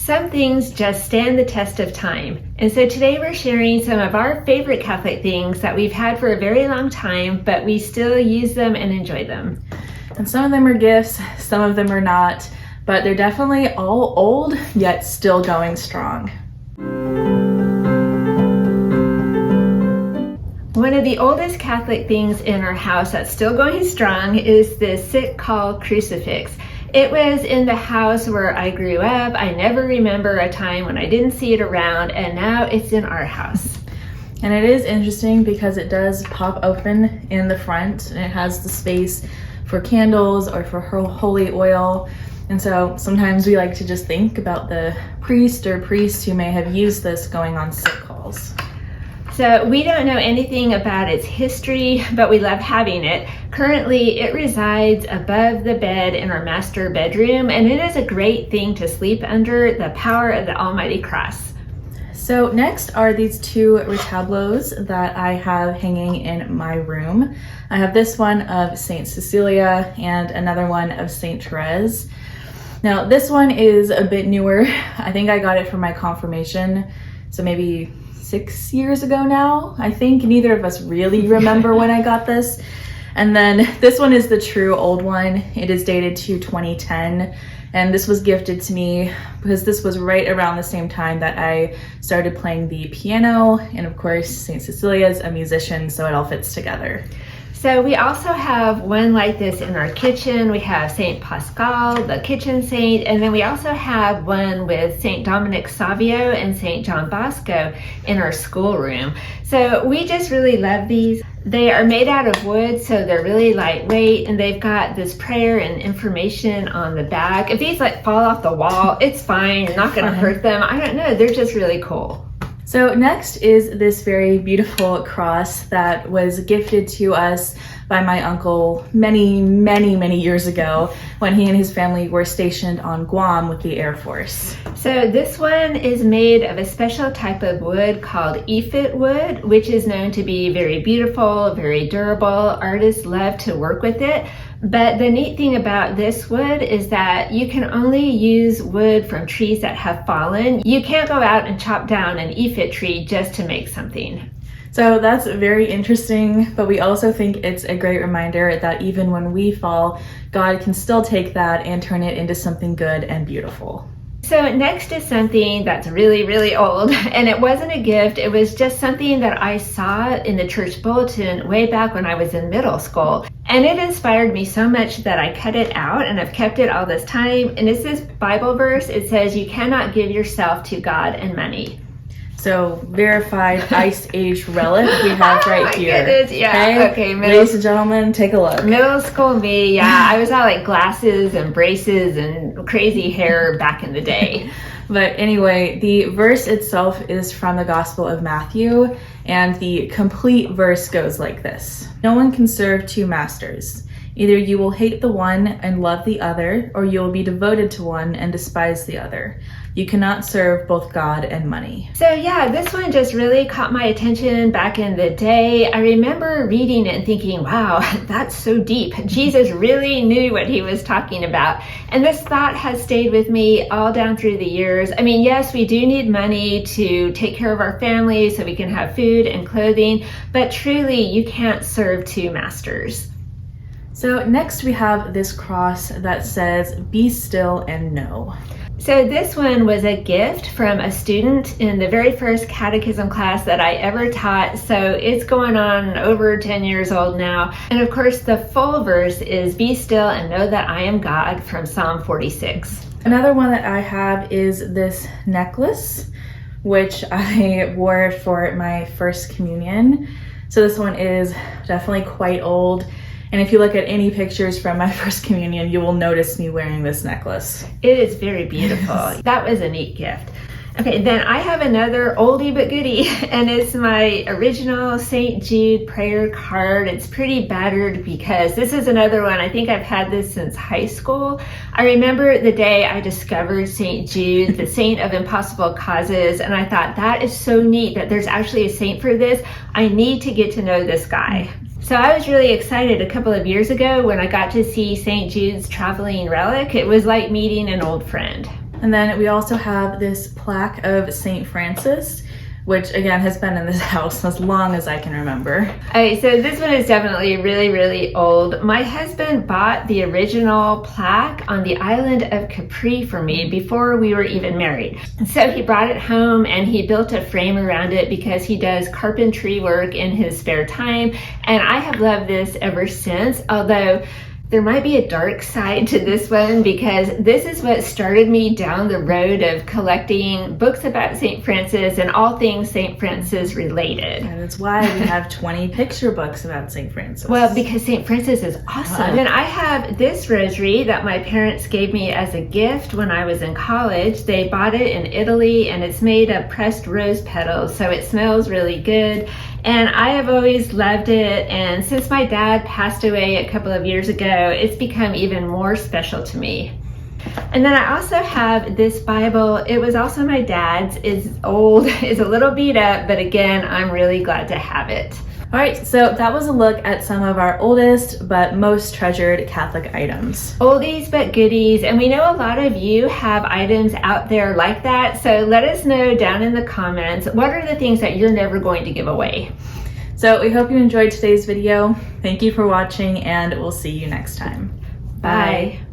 Some things just stand the test of time. And so today we're sharing some of our favorite Catholic things that we've had for a very long time, but we still use them and enjoy them. And some of them are gifts, some of them are not, but they're definitely all old, yet still going strong. One of the oldest Catholic things in our house that's still going strong is this stick called crucifix. It was in the house where I grew up. I never remember a time when I didn't see it around, and now it's in our house. And it is interesting because it does pop open in the front, and it has the space for candles or for holy oil. And so sometimes we like to just think about the priest or priests who may have used this going on sick calls. So we don't know anything about its history, but we love having it. Currently, it resides above the bed in our master bedroom, and it is a great thing to sleep under, the power of the Almighty Cross. So next are these two retablos that I have hanging in my room. I have this one of Saint Cecilia and another one of Saint Therese. Now this one is a bit newer. I think I got it for my confirmation, so maybe 6 years ago now. I think neither of us really remember when I got this. And then this one is the true old one. It is dated to 2010. And this was gifted to me because this was right around the same time that I started playing the piano. And of course, Saint Cecilia is a musician, so it all fits together. So we also have one like this in our kitchen. We have Saint Pascal, the kitchen saint, and then we also have one with Saint Dominic Savio and Saint John Bosco in our schoolroom. So we just really love these. They are made out of wood, so they're really lightweight, and they've got this prayer and information on the back. If these like fall off the wall, it's fine. You're not going to hurt them. I don't know. They're just really cool. So next is this very beautiful cross that was gifted to us by my uncle many years ago when he and his family were stationed on Guam with the Air Force. So this one is made of a special type of wood called EFIT wood, which is known to be very beautiful, very durable. Artists love to work with it. But the neat thing about this wood is that you can only use wood from trees that have fallen. You can't go out and chop down an EFIT tree just to make something. So that's very interesting, but we also think it's a great reminder that even when we fall, God can still take that and turn it into something good and beautiful. So next is something that's really old, and it wasn't a gift. It was just something that I saw in the church bulletin way back when I was in middle school. And it inspired me so much that I cut it out, and I've kept it all this time. And it's this Bible verse. It says, "You cannot give yourself to God and money." So verified Ice Age relic we have right here. Goodness, yeah. Okay, ladies and gentlemen, take a look. Middle school me, yeah. I was all like glasses and braces and crazy hair back in the day. But anyway, the verse itself is from the Gospel of Matthew, and the complete verse goes like this. No one can serve two masters. Either you will hate the one and love the other, or you will be devoted to one and despise the other. You cannot serve both God and money. So yeah, this one just really caught my attention back in the day. I remember reading it and thinking, wow, that's so deep. Jesus really knew what he was talking about. And this thought has stayed with me all down through the years. I mean, yes, we do need money to take care of our families so we can have food and clothing, but truly you can't serve two masters. So next we have this cross that says, "Be still and know." So this one was a gift from a student in the very first catechism class that I ever taught. So it's going on over 10 years old now. And of course, the full verse is, "Be still and know that I am God," from Psalm 46. Another one that I have is this necklace, which I wore for my first communion. So this one is definitely quite old. And if you look at any pictures from my first communion, you will notice me wearing this necklace. It is very beautiful. That was a neat gift. Okay, then I have another oldie but goodie, and it's my original St. Jude prayer card. It's pretty battered because this is another one. I think I've had this since high school. I remember the day I discovered St. Jude, the saint of impossible causes, and I thought that is so neat that there's actually a saint for this. I need to get to know this guy. So I was really excited a couple of years ago when I got to see St. Jude's traveling relic. It was like meeting an old friend. And then we also have this plaque of St. Francis, which again has been in this house as long as I can remember. Okay, so this one is definitely really, really old. My husband bought the original plaque on the island of Capri for me before we were even married. So he brought it home and he built a frame around it because he does carpentry work in his spare time. And I have loved this ever since, although there might be a dark side to this one because this is what started me down the road of collecting books about St. Francis and all things St. Francis related. And it's why we have 20 picture books about St. Francis. Well, because St. Francis is awesome. And I have this rosary that my parents gave me as a gift when I was in college. They bought it in Italy and it's made of pressed rose petals, so it smells really good. And I have always loved it, and since my dad passed away a couple of years ago, it's become even more special to me. And then I also have this Bible. It was also my dad's. It's old, it's a little beat up, but again, I'm really glad to have it. All right, so that was a look at some of our oldest but most treasured Catholic items. Oldies but goodies, and we know a lot of you have items out there like that, so let us know down in the comments, what are the things that you're never going to give away? So we hope you enjoyed today's video. Thank you for watching, and we'll see you next time. Bye.